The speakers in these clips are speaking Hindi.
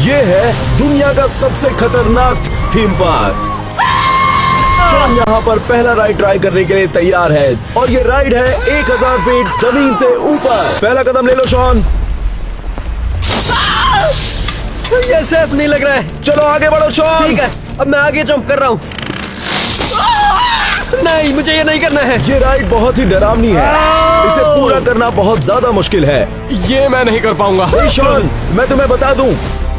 ये है दुनिया का सबसे खतरनाक थीम पार्क। शॉन यहाँ पर पहला राइड ट्राई करने के लिए तैयार है और ये राइड है 1000 फीट जमीन से ऊपर। पहला कदम ले लो शॉन। ये सेफ नहीं लग रहा है। चलो आगे बढ़ो शॉन। ठीक है, अब मैं आगे जंप कर रहा हूँ। नहीं, मुझे ये नहीं करना है। ये राइड बहुत ही डरावनी है, इसे पूरा करना बहुत ज्यादा मुश्किल है। ये मैं नहीं कर पाऊंगा। शॉन, मैं तुम्हें बता दूं,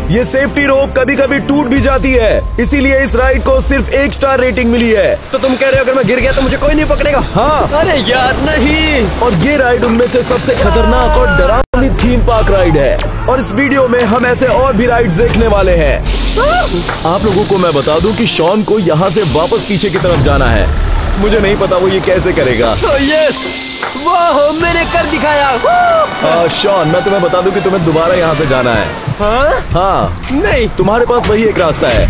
ये सेफ्टी रोप कभी कभी टूट भी जाती है, इसीलिए इस राइड को सिर्फ 1 स्टार रेटिंग मिली है। तो तुम कह रहे हो अगर मैं गिर गया तो मुझे कोई नहीं पकड़ेगा? हाँ। अरे यार नहीं। और ये राइड उनमें से सबसे खतरनाक और डरावनी थीम पार्क राइड है और इस वीडियो में हम ऐसे और भी राइड्स देखने वाले हैं। आप लोगों को मैं बता दूं कि शॉन को यहाँ से वापस पीछे की तरफ जाना है। मुझे नहीं पता वो ये कैसे करेगा। यस, वाह, मैंने कर दिखाया। शॉन, मैं तुम्हें बता दूं कि तुम्हें दोबारा यहाँ से जाना है। हाँ, नहीं, तुम्हारे पास वही एक रास्ता है।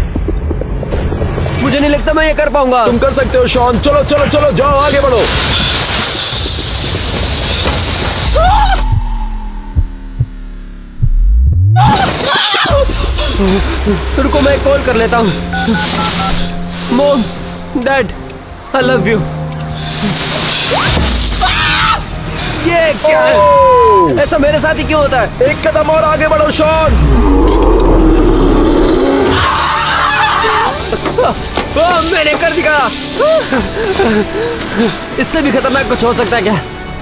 मुझे नहीं लगता मैं ये कर पाऊंगा। तुम कर सकते हो शॉन। चलो चलो चलो, जाओ आगे बढ़ो। रुको, मैं कॉल कर लेता हूँ। Mom, dad, I love you. ये क्या है? ऐसा मेरे साथ ही क्यों होता है? एक कदम और आगे बढ़ो शॉन। मैंने कर दिखाया। इससे भी खतरनाक कुछ हो सकता है क्या?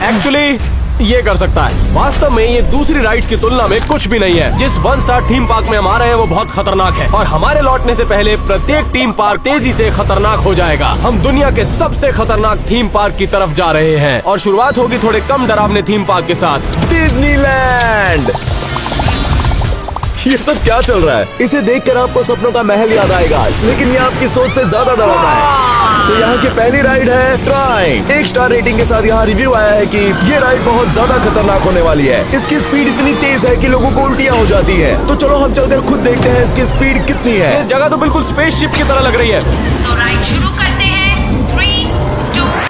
एक्चुअली ये कर सकता है। वास्तव में ये दूसरी राइड्स की तुलना में कुछ भी नहीं है। जिस 1 स्टार थीम पार्क में हम आ रहे हैं वो बहुत खतरनाक है और हमारे लौटने से पहले प्रत्येक थीम पार्क तेजी से खतरनाक हो जाएगा। हम दुनिया के सबसे खतरनाक थीम पार्क की तरफ जा रहे हैं और शुरुआत होगी थोड़े कम डरावने थीम पार्क के साथ। डिज्नीलैंड। ये सब क्या चल रहा है? इसे देखकर आपको सपनों का महल याद आएगा, लेकिन ये आपकी सोच से ज्यादा डरावना है। तो यहाँ की पहली राइड है ट्राइंग। 1 स्टार रेटिंग के साथ यहाँ रिव्यू आया है कि ये राइड बहुत ज्यादा खतरनाक होने वाली है। इसकी स्पीड इतनी तेज है कि लोगों को उल्टियाँ हो जाती है। तो चलो हम चलकर खुद देखते हैं इसकी स्पीड कितनी है। ये जगह तो बिल्कुल स्पेसशिप की तरह लग रही है। तो राइड शुरू करते हैं। 3, 2, 1।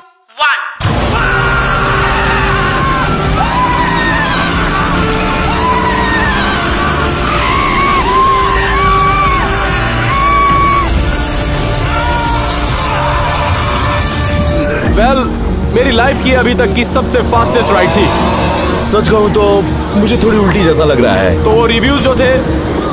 मेरी लाइफ की अभी तक की सबसे फास्टेस्ट राइड थी। सच कहूँ तो मुझे थोड़ी उल्टी जैसा लग रहा है। तो वो रिव्यूज जो थे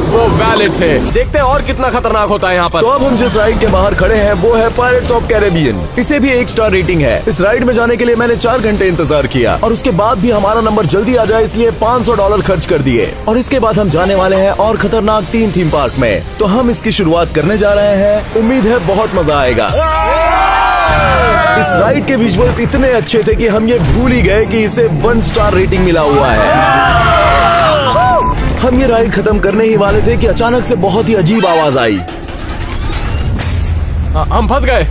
वो वैलिड थे। देखते हैं और कितना खतरनाक होता है यहाँ पर। तो अब हम जिस राइड के बाहर खड़े हैं वो है पायरेट्स ऑफ कैरेबियन। इसे भी 1 स्टार रेटिंग है। इस राइड में जाने के लिए मैंने 4 घंटे इंतजार किया और उसके बाद भी हमारा नंबर जल्दी आ जाए इसलिए $500 खर्च कर दिए। और इसके बाद हम जाने वाले हैं और खतरनाक 3 थीम पार्क में। तो हम इसकी शुरुआत करने जा रहे हैं। उम्मीद है बहुत मजा आएगा। इस राइड के विजुअल्स इतने अच्छे थे कि हम ये भूल ही गए कि इसे 1 स्टार रेटिंग मिला हुआ है। हम ये राइड खत्म करने ही वाले थे कि अचानक से बहुत ही अजीब आवाज आई। हम फंस गए,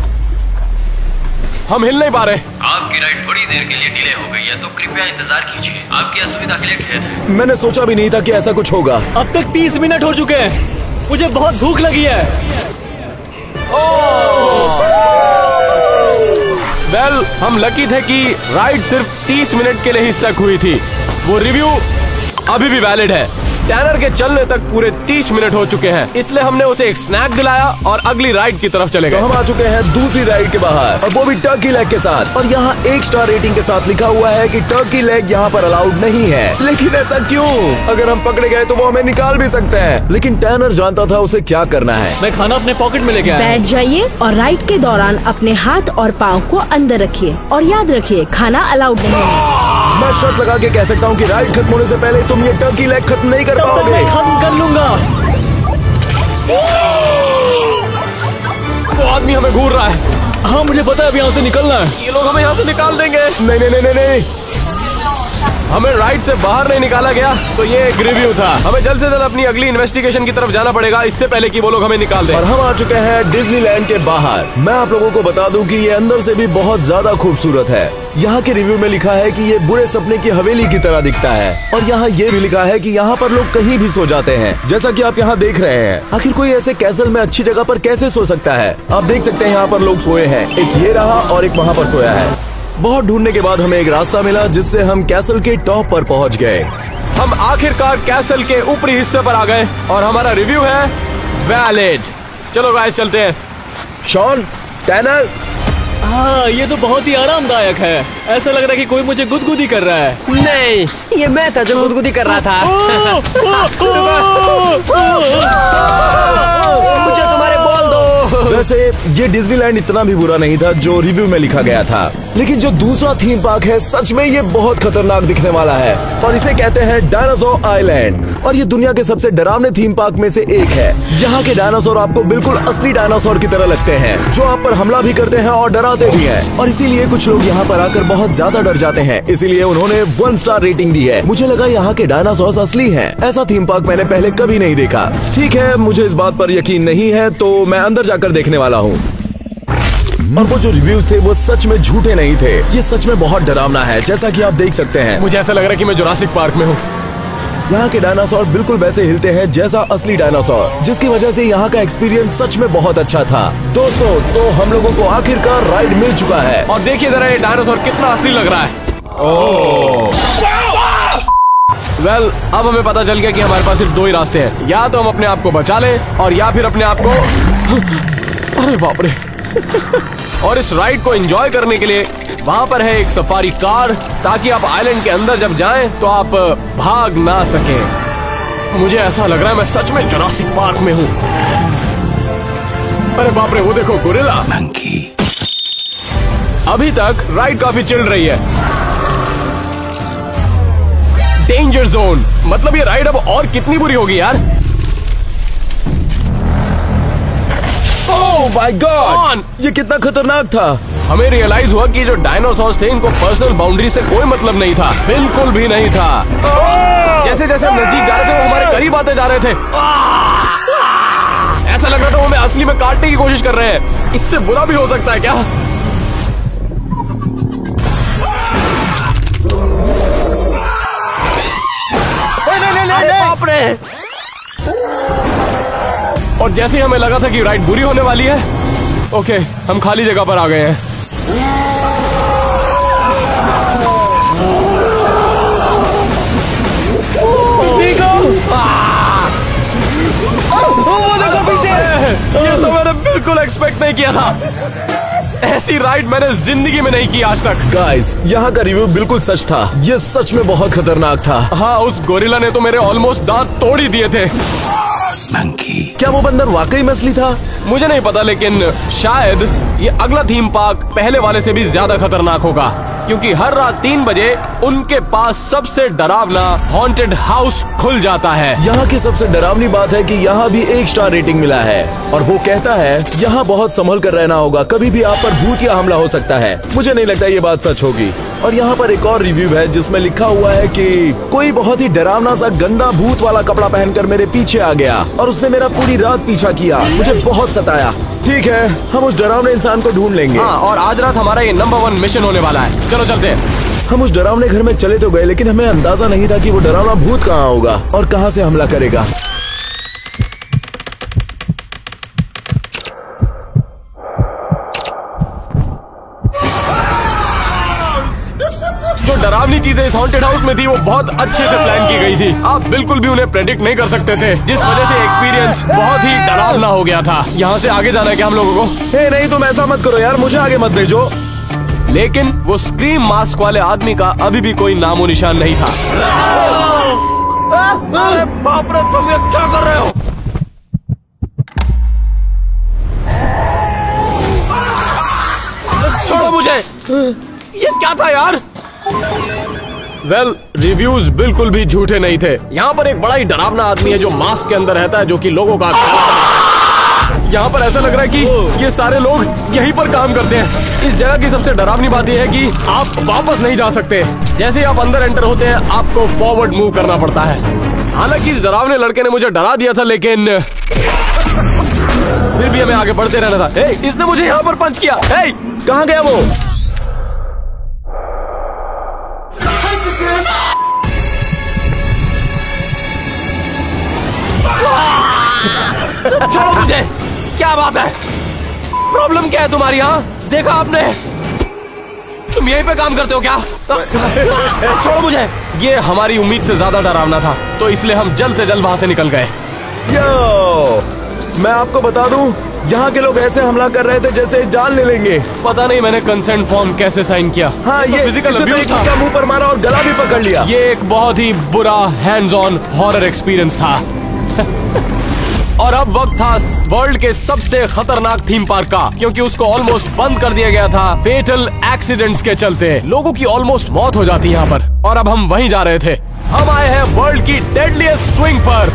हम हिल नहीं पा रहे। आपकी राइड थोड़ी देर के लिए डिले हो गई है, तो कृपया इंतजार कीजिए। आपकी असुविधा के लिए खेद है। मैंने सोचा भी नहीं था कि ऐसा कुछ होगा। अब तक 30 मिनट हो चुके हैं। मुझे बहुत भूख लगी है। हम लकी थे कि राइड सिर्फ 30 मिनट के लिए ही स्टक हुई थी। वो रिव्यू अभी भी वैलिड है। टैनर के चलने तक पूरे 30 मिनट हो चुके हैं, इसलिए हमने उसे एक स्नैक दिलाया और अगली राइड की तरफ चले गए। तो हम आ चुके हैं दूसरी राइड के बाहर और वो भी टर्की लेग के साथ। और यहाँ 1 स्टार रेटिंग के साथ लिखा हुआ है कि टर्की लेग यहाँ पर अलाउड नहीं है। लेकिन ऐसा क्यों? अगर हम पकड़े गए तो वो हमें निकाल भी सकते हैं। लेकिन टैनर जानता था उसे क्या करना है। मैं खाना अपने पॉकेट में लेके आया। बैठ जाइए और राइड के दौरान अपने हाथ और पाँव को अंदर रखिए और याद रखिए खाना अलाउड नहीं है। मैं शर्त लगा के कह सकता हूँ कि राइड खत्म होने से पहले तुम ये टर्की लेग खत्म नहीं कर पाओगे। मैं खत्म कर लूंगा। वो आदमी हमें घूर रहा है। हाँ, मुझे पता है अब यहाँ से निकलना है। ये लोग हमें यहाँ से निकाल देंगे। नहीं नहीं नहीं नहीं, हमें राइड से बाहर नहीं निकाला गया। तो ये एक रिव्यू था। हमें जल्द से जल्द अपनी अगली इन्वेस्टिगेशन की तरफ जाना पड़ेगा, इससे पहले कि वो लोग हमें निकाल दें। और हम आ चुके हैं डिज्नीलैंड के बाहर। मैं आप लोगों को बता दूं कि ये अंदर से भी बहुत ज्यादा खूबसूरत है। यहाँ के रिव्यू में लिखा है कि ये बुरे सपने की हवेली की तरह दिखता है। और यहाँ ये भी लिखा है कि यहाँ पर लोग कहीं भी सो जाते हैं, जैसा कि आप यहाँ देख रहे हैं। आखिर कोई ऐसे कैसल में अच्छी जगह पर कैसे सो सकता है? आप देख सकते हैं यहाँ पर लोग सोए हैं। एक ये रहा और एक वहाँ पर सोया है। बहुत ढूंढने के बाद हमें एक रास्ता मिला जिससे हम कैसल के टॉप पर पहुंच गए। हम आखिरकार कैसल के ऊपरी हिस्से पर आ गए और हमारा रिव्यू है वैलिड। चलो गाइस चलते हैं। शॉन, टैनर, हाँ, ये तो बहुत ही आरामदायक है। ऐसा लग रहा है कि कोई मुझे गुदगुदी कर रहा है। नहीं, ये मैं था जो गुदगुदी कर रहा था। मुझे तुम्हारे बॉल दो। वैसे ये डिज्नीलैंड इतना भी बुरा नहीं था जो रिव्यू में लिखा गया था, लेकिन जो दूसरा थीम पार्क है सच में ये बहुत खतरनाक दिखने वाला है और इसे कहते हैं डायनासोर आइलैंड। और ये दुनिया के सबसे डरावने थीम पार्क में से एक है। यहाँ के डायनासोर आपको बिल्कुल असली डायनासोर की तरह लगते हैं, जो आप पर हमला भी करते हैं और डराते भी हैं। और इसीलिए कुछ लोग यहाँ पर आकर बहुत ज्यादा डर जाते हैं, इसीलिए उन्होंने 1 स्टार रेटिंग दी है। मुझे लगा यहाँ के डायनासोर असली हैं। ऐसा थीम पार्क मैंने पहले कभी नहीं देखा। ठीक है, मुझे इस बात पर यकीन नहीं है तो मैं अंदर जाकर देखने वाला हूँ। और वो जो रिव्यूज थे वो सच में झूठे नहीं थे। ये सच में बहुत डरावना है, जैसा कि आप देख सकते हैं। मुझे ऐसा लग रहा है कि मैं जुरासिक पार्क में हूँ। यहाँ के डायनासोर बिल्कुल वैसे हिलते हैं जैसा असली डायनासोर, जिसकी वजह से यहाँ का एक्सपीरियंस सच में बहुत अच्छा था। दोस्तों, तो हम लोगों को आखिरकार राइड मिल चुका है। और देखिए जरा ये डायनासोर कितना असली लग रहा है। वेल, अब हमें पता चल गया कि हमारे पास सिर्फ 2 ही रास्ते हैं। या तो हम अपने आप को बचा लें और या फिर अपने आप को अरे बाप रे और इस राइड को एंजॉय करने के लिए वहाँ पर है एक सफारी कार, ताकि आप आइलैंड के अंदर जब जाएं तो आप भाग ना सकें। मुझे ऐसा लग रहा है मैं सच में जुरासिक पार्क में हूँ। अरे बाप रे, वो देखो गोरिल्ला। अभी तक राइड काफी चिल रही है। डेंजर जोन, मतलब ये राइड अब और कितनी बुरी होगी यार। ओह माय गॉड, ये कितना खतरनाक था। हमें रियलाइज हुआ कि जो डायनासोर्स थे इनको पर्सनल बाउंड्री से कोई मतलब नहीं था, बिल्कुल भी नहीं था। जैसे जैसे हम नजदीक जा रहे थे वो हमारे करीब आते जा रहे थे। ऐसा लग रहा था वो हमें असली में काटने की कोशिश कर रहे हैं। इससे बुरा भी हो सकता है क्या? अरे बाप रे। और जैसे ही हमें लगा था कि राइड बुरी होने वाली है, ओके, हम खाली जगह पर आ गए हैं। ये तो मैंने बिल्कुल एक्सपेक्ट नहीं किया था। ऐसी राइड मैंने जिंदगी में नहीं की आज तक। गाइस, यहाँ का रिव्यू बिल्कुल सच था। ये सच में बहुत खतरनाक था। हाँ, उस गोरिल्ला ने तो मेरे ऑलमोस्ट दांत तोड़ ही दिए थे। क्या वो बंदर वाकई में असली था? मुझे नहीं पता, लेकिन शायद ये अगला थीम पार्क पहले वाले से भी ज्यादा खतरनाक होगा, क्योंकि हर रात 3 बजे उनके पास सबसे डरावना हॉन्टेड हाउस खुल जाता है। यहाँ की सबसे डरावनी बात है कि यहाँ भी 1 स्टार रेटिंग मिला है और वो कहता है यहाँ बहुत संभल कर रहना होगा, कभी भी आप पर भूत या हमला हो सकता है। मुझे नहीं लगता ये बात सच होगी। और यहाँ पर एक और रिव्यू है जिसमें लिखा हुआ है कि कोई बहुत ही डरावना सा गंदा भूत वाला कपड़ा पहनकर मेरे पीछे आ गया और उसने मेरा पूरी रात पीछा किया, मुझे बहुत सताया। ठीक है, हम उस डरावने इंसान को ढूंढ लेंगे। हाँ, और आज रात हमारा ये नंबर 1 मिशन होने वाला है। चलो चलते हैं। हम उस डरावने घर में चले तो गए, लेकिन हमें अंदाजा नहीं था कि वो डरावना भूत कहाँ होगा और कहाँ से हमला करेगा। जो डरावनी चीजें इस हॉन्टेड हाउस में थी वो बहुत अच्छे से प्लान की गई थी। आप बिल्कुल भी उन्हें प्रेडिक्ट नहीं कर सकते थे, जिस वजह से एक्सपीरियंस बहुत ही डरावना हो गया था। यहाँ से आगे जाना है क्या हम लोगों को? नहीं, तुम ऐसा मत करो यार, मुझे आगे मत भेजो। लेकिन वो स्क्रीम मास्क वाले आदमी का अभी भी कोई नामो निशान नहीं था। अरे बाप रे, तुम ये क्या कर रहे हो? छोड़ो मुझे। ये क्या था यार? वेल, रिव्यूज बिल्कुल भी झूठे नहीं थे। यहाँ पर एक बड़ा ही डरावना आदमी है जो मास्क के अंदर रहता है, जो कि लोगों का यहाँ पर ऐसा लग रहा है कि ये सारे लोग यहीं पर काम करते हैं। इस जगह की सबसे डरावनी बात यह है कि आप वापस नहीं जा सकते। जैसे ही आप अंदर एंटर होते हैं आपको फॉरवर्ड मूव करना पड़ता है। हालांकि इस डरावने लड़के ने मुझे डरा दिया था, लेकिन फिर भी हमें आगे बढ़ते रहना था। इसने मुझे यहाँ पर पंच किया। कहाँ गया वो? छोड़ो मुझे। क्या बात है? प्रॉब्लम क्या है तुम्हारी? यहाँ देखा आपने? तुम यहीं पे काम करते हो क्या? छोड़ो मुझे। ये हमारी उम्मीद से ज्यादा डरावना था, तो इसलिए हम जल्द से जल्द वहाँ से निकल गए। यो, मैं आपको बता दूं, यहाँ के लोग ऐसे हमला कर रहे थे जैसे जान ले लेंगे। पता नहीं मैंने कंसेंट फॉर्म कैसे साइन किया। हाँ, ये फिजिकल अब्यूज था। मुंह पर मारा और गला भी पकड़ लिया। ये एक बहुत ही बुरा हैंड्स ऑन हॉरर एक्सपीरियंस था। और अब वक्त था वर्ल्ड के सबसे खतरनाक थीम पार्क का, क्योंकि उसको ऑलमोस्ट बंद कर दिया गया था फेटल एक्सीडेंट्स के चलते। लोगों की ऑलमोस्ट मौत हो जाती यहाँ पर, और अब हम वहीं जा रहे थे। हम आए हैं वर्ल्ड की डेडलीस्ट स्विंग पर।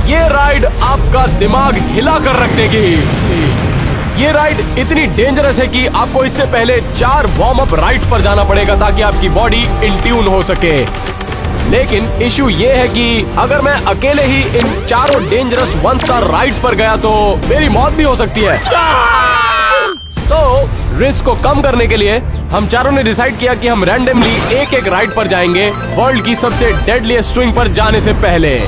ये राइड आपका दिमाग हिला कर रख देगी। ये राइड इतनी डेंजरस है कि आपको इससे पहले 4 वार्म अप राइड्स पर जाना पड़ेगा ताकि आपकी बॉडी इन ट्यून हो सके। लेकिन इशू ये है कि अगर मैं अकेले ही इन 4 डेंजरस 1 स्टार राइड्स पर गया तो मेरी मौत भी हो सकती है। तो रिस्क को कम करने के लिए हम चारों ने डिसाइड किया कि हम रैंडमली एक राइड पर जाएंगे वर्ल्ड की सबसे डेडलीस्ट स्विंग पर जाने से पहले।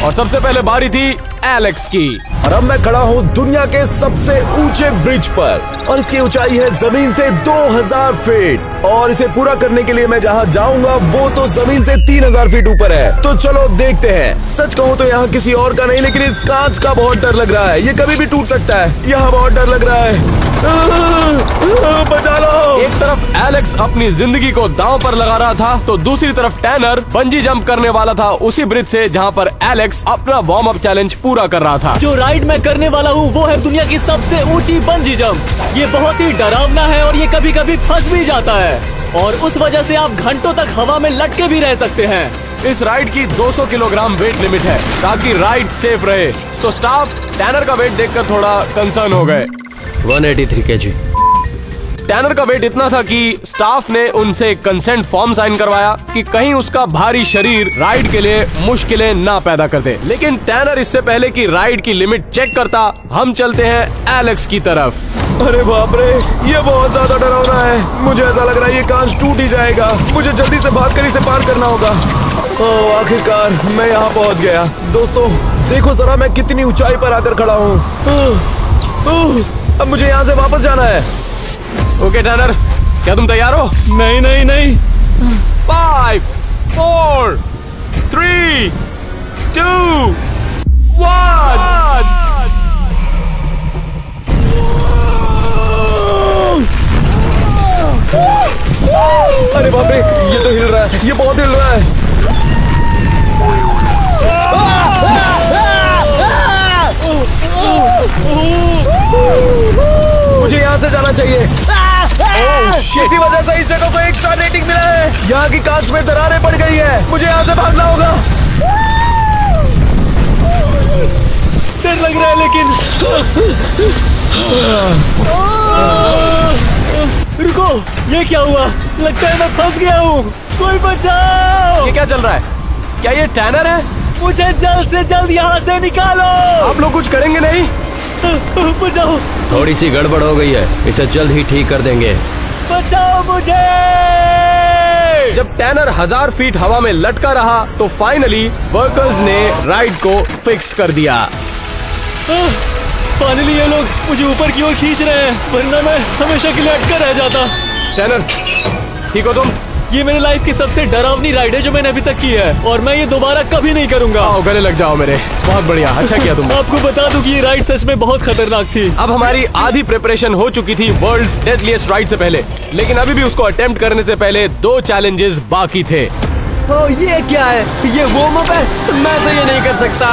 और सबसे पहले बारी थी एलेक्स की। और अब मैं खड़ा हूँ दुनिया के सबसे ऊंचे ब्रिज पर, और इसकी ऊंचाई है जमीन से 2000 फीट। और इसे पूरा करने के लिए मैं जहाँ जाऊंगा वो तो जमीन से 3000 फीट ऊपर है। तो चलो देखते हैं। सच कहूँ तो यहाँ किसी और का नहीं, लेकिन इस कांच का बहुत डर लग रहा है। ये कभी भी टूट सकता है। यहाँ बहुत डर लग रहा है। बचा लो। एक तरफ एलेक्स अपनी जिंदगी को दांव पर लगा रहा था, तो दूसरी तरफ टैनर बंजी जंप करने वाला था उसी ब्रिज से जहाँ पर एलेक्स अपना वार्म अप चैलेंज पूरा कर रहा था। जो राइड मैं करने वाला हूँ वो है दुनिया की सबसे ऊंची बंजी जंप। ये बहुत ही डरावना है और ये कभी कभी फंस भी जाता है, और उस वजह से आप घंटों तक हवा में लटके भी रह सकते हैं। इस राइड की 200 किलोग्राम वेट लिमिट है ताकि राइड सेफ रहे। तो स्टाफ टैनर का वेट देखकर थोड़ा कंसर्न हो गए। 183 kg। टैनर का वेट इतना था कि स्टाफ ने उनसे कंसेंट फॉर्म साइन करवाया कि कहीं उसका भारी शरीर राइड के लिए मुश्किलें ना पैदा कर दे। लेकिन टैनर इससे पहले कि राइड की लिमिट चेक करता, हम चलते हैं एलेक्स की तरफ। अरे बाप रे, ये बहुत ज्यादा डरावना है। मुझे ऐसा लग रहा है ये कांच टूट ही जाएगा। मुझे जल्दी से भागकर इसे पार करना होगा। ओह, आखिरकार मैं यहाँ पहुँच गया। दोस्तों देखो जरा, मैं कितनी ऊंचाई पर आकर खड़ा हूँ। अब मुझे यहाँ से वापस जाना है। ओके टैनर, क्या तुम तैयार हो? नहीं नहीं नहीं। 5, 4, 3, 2, 1। अरे बाप रे, ये तो हिल रहा है। ये बहुत हिल रहा है। मुझे यहाँ से जाना चाहिए। इसी वजह से इस जगह को 1 स्टार रेटिंग मिला है। यहाँ की कांच में दरारें पड़ गई है। मुझे यहाँ से भागना होगा। डर लग रहा है लेकिन। रुको, ये क्या हुआ? लगता है मैं फंस गया हूँ। कोई बचाओ। ये क्या चल रहा है? क्या ये टैनर है? मुझे जल्द से जल्द यहाँ से निकालो। आप लोग कुछ करेंगे नहीं? बचाओ। थोड़ी सी गड़बड़ हो गई है, इसे जल्द ही ठीक कर देंगे। बचाओ मुझे। जब टैनर 1000 फीट हवा में लटका रहा तो फाइनली वर्कर्स ने राइड को फिक्स कर दिया। फाइनली ये लोग मुझे ऊपर की ओर खींच रहे हैं, वरना मैं हमेशा के लिए अटका रह जाता। टैनर, ठीक हो तुम? ये मेरी लाइफ की सबसे डरावनी राइड है जो मैंने अभी तक की है, और मैं ये दोबारा कभी नहीं करूंगा। आओ गले लग जाओ मेरे। बहुत बढ़िया, अच्छा किया तुमने। आपको बता दूं कि ये राइड सच में बहुत खतरनाक थी। अब हमारी आधी प्रिपरेशन हो चुकी थी वर्ल्ड्स डेडलीस्ट राइड से पहले, लेकिन अभी भी उसको अटेम्प्ट करने से पहले 2 चैलेंजेस बाकी थे। ये क्या है? ये वार्म अप है? मैं तो ये नहीं कर सकता।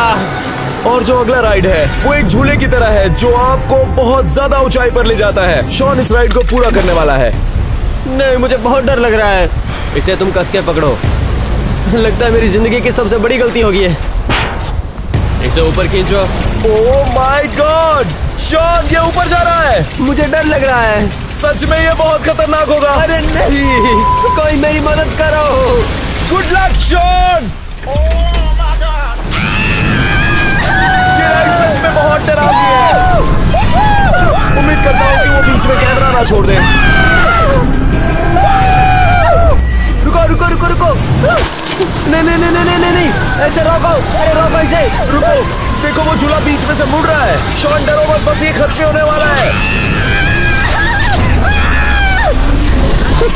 और जो अगला राइड है वो एक झूले की तरह है जो आपको बहुत ज्यादा ऊंचाई पर ले जाता है। शॉन इस राइड को पूरा करने वाला है। नहीं, मुझे बहुत डर लग रहा है। इसे तुम कस के पकड़ो। लगता है मेरी जिंदगी की सबसे बड़ी गलती होगी है। इसे ऊपर खींचो। ओह माय गॉड, शॉन ये ऊपर जा रहा है। मुझे डर लग रहा है। सच में ये बहुत खतरनाक होगा। अरे नहीं, कोई मेरी मदद करो। Good luck Shawn. ये राइड सच में बहुत डरावनी है। उम्मीद करता हूँ कि वो बीच में कैमरा ना छोड़ दे। रुको रुको रुको रुको। नहीं नहीं नहीं नहीं नहीं नहीं, ऐसे रोको। अरे रोको इसे। रुको, देखो वो झूला बीच में से मुड़ रहा है। शॉन डरो मत, बस ये खत्म होने वाला है।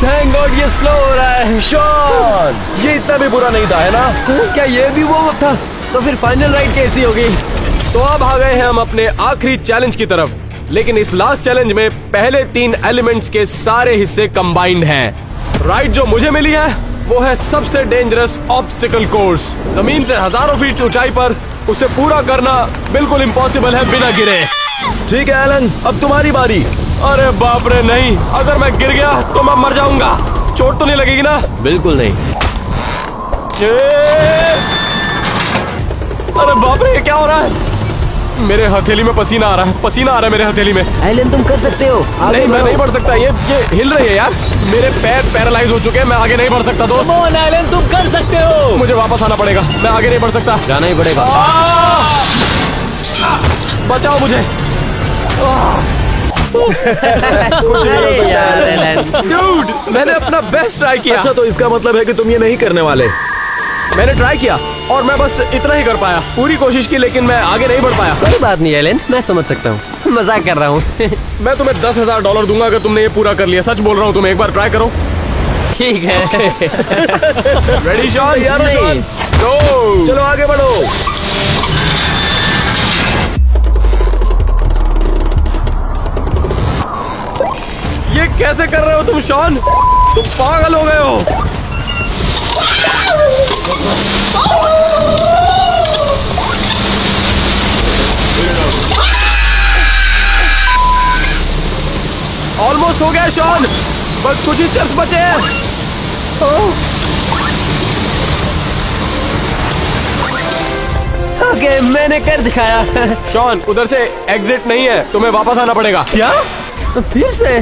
थैंक गॉड ये स्लो हो रहा है। शॉन, ये इतना भी बुरा नहीं था, है ना? क्या ये भी वो वक्त था? तो फिर फाइनल राइड कैसी होगी? तो अब आ गए हैं हम अपने आखिरी चैलेंज की तरफ, लेकिन इस लास्ट चैलेंज में पहले 3 एलिमेंट्स के सारे हिस्से कंबाइंड हैं। राइड जो मुझे मिली है वो है सबसे डेंजरस ऑब्स्टिकल कोर्स। जमीन से हजारों फीट ऊंचाई पर उसे पूरा करना बिल्कुल इम्पॉसिबल है बिना गिरे। ठीक है एलन, अब तुम्हारी बारी। अरे बाप रे, नहीं, अगर मैं गिर गया तो मैं मर जाऊंगा। चोट तो नहीं लगेगी ना? बिल्कुल नहीं। अरे बाप रे, ये क्या हो रहा है? मेरे हथेली में पसीना आ रहा है, पसीना आ रहा है मेरे हथेली में। एलन तुम कर सकते हो। नहीं, मैं नहीं बढ़ सकता। ये हिल रही है यार। मेरे पैर पैरालाइज हो चुके हैं, मैं आगे नहीं बढ़ सकता दोस्त। कम ऑन एलन, तुम कर सकते हो। मुझे वापस आना पड़ेगा, मैं आगे नहीं बढ़ सकता। जाना ही पड़ेगा। बचाओ मुझे। कुछ नहीं हो सकता। Dude, मैंने अपना बेस्ट ट्राई किया। अच्छा, तो इसका मतलब है कि तुम ये नहीं करने वाले। मैंने ट्राई किया और मैं बस इतना ही कर पाया। पूरी कोशिश की लेकिन मैं आगे नहीं बढ़ पाया। कोई बात नहीं एलन, मैं समझ सकता हूँ। मजाक कर रहा हूँ। मैं तुम्हें $10,000 दूंगा अगर तुमने ये पूरा कर लिया। सच बोल रहा हूँ, तुम एक बार ट्राई करो। ठीक है। Ready Shawn? यार नहीं। Go! चलो आगे बढ़ो। ये कैसे कर रहे हो तुम शॉन? तुम पागल हो गए हो। ऑलमोस्ट हो गया शॉन, बस कुछ ही स्टेप्स बचे हैं। ओके, मैंने कर दिखाया। शॉन, उधर से एग्जिट नहीं है, तुम्हें वापस आना पड़ेगा। क्या? फिर से?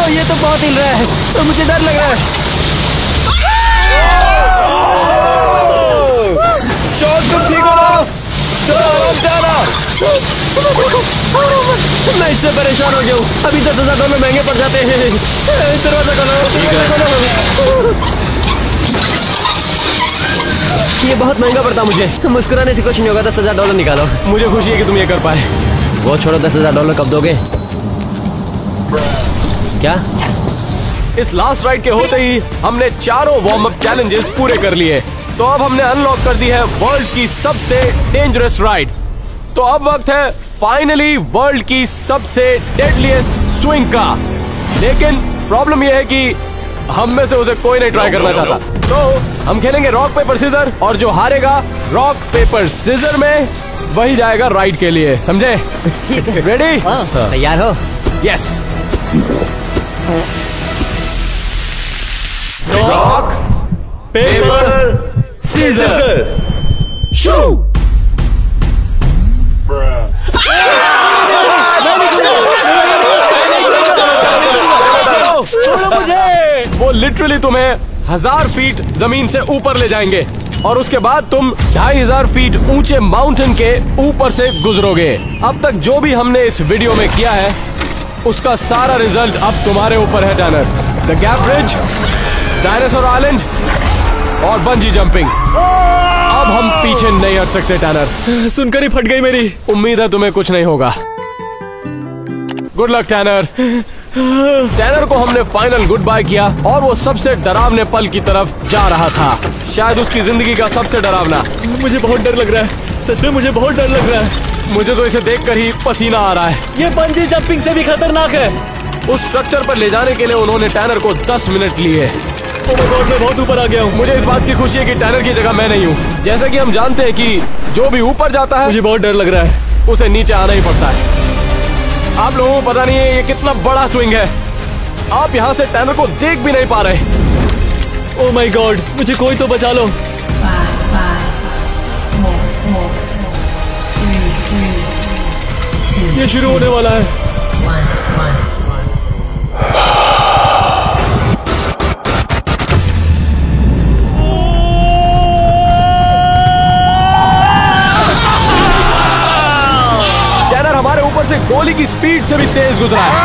ये तो बहुत हिल रहा है, तो मुझे डर लग रहा है। शॉन, तुम ठीक हो? चलो आराम से आना। मैं इससे परेशान हो गया हूँ। अभी $10,000 महंगे पड़ जाते हैं। दरवाजा खोलो। ये बहुत महंगा पड़ता मुझे। मुस्कुराने से कुछ नहीं होगा। $10,000 निकालो। मुझे खुशी है कि तुम ये कर पाए। वो छोड़ो, $10,000 कब दोगे? क्या? इस लास्ट राइड के होते ही हमने चारों वार्म अप चैलेंजेस पूरे कर लिए। तो अब हमने अनलॉक कर दी है वर्ल्ड की सबसे डेंजरस राइड। तो अब वक्त है फाइनली वर्ल्ड की सबसे डेडलीस्ट स्विंग का। लेकिन प्रॉब्लम यह है कि हम में से उसे कोई नहीं ट्राई करना चाहता। तो हम खेलेंगे रॉक पेपर सीजर, और जो हारेगा रॉक पेपर सीजर में वही जाएगा राइड के लिए। समझे? रेडी? तैयार हो? यस। रॉक पेपर सीजर शुरू। छोड़ो मुझे। वो लिटरली तुम्हें 1000 फीट जमीन से ऊपर ले जाएंगे और उसके बाद तुम 2500 फीट ऊंचे माउंटेन के ऊपर से गुजरोगे। अब तक जो भी हमने इस वीडियो में किया है उसका सारा रिजल्ट अब तुम्हारे ऊपर है tenor. The gap bridge, dinosaur island और बंजी जंपिंग। अब हम पीछे नहीं हट सकते टैनर। सुनकर ही फट गई मेरी। उम्मीद है तुम्हें कुछ नहीं होगा। Good luck tenor. टैनर को हमने फाइनल गुड बाय किया और वो सबसे डरावने पल की तरफ जा रहा था, शायद उसकी जिंदगी का सबसे डरावना। मुझे बहुत डर लग रहा है, सच में मुझे बहुत डर लग रहा है। मुझे तो इसे देखकर ही पसीना आ रहा है। ये बंजी जंपिंग से भी खतरनाक है। उस स्ट्रक्चर पर ले जाने के लिए उन्होंने टैनर को 10 मिनट लिए। ओह माय गॉड, मैं बहुत ऊपर आ गया हूँ। मुझे इस बात की खुशी है कि टैनर की जगह मैं नहीं हूँ। जैसे कि हम जानते हैं कि जो भी ऊपर जाता है मुझे बहुत डर लग रहा है। उसे नीचे आना ही पड़ता है। आप लोगों को पता नहीं है ये कितना बड़ा स्विंग है। आप यहाँ से टैनर को देख भी नहीं पा रहे। ओह माय गॉड, मुझे कोई तो बचा लो। ये शुरू होने वाला है। टैनर हमारे ऊपर से गोली की स्पीड से भी तेज गुजरा है।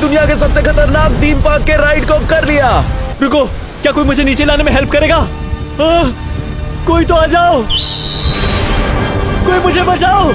दुनिया के सबसे खतरनाक थीम पार्क के राइड को कर लिया। रुको, क्या कोई मुझे नीचे लाने में हेल्प करेगा? कोई तो आ जाओ, कोई मुझे बचाओ।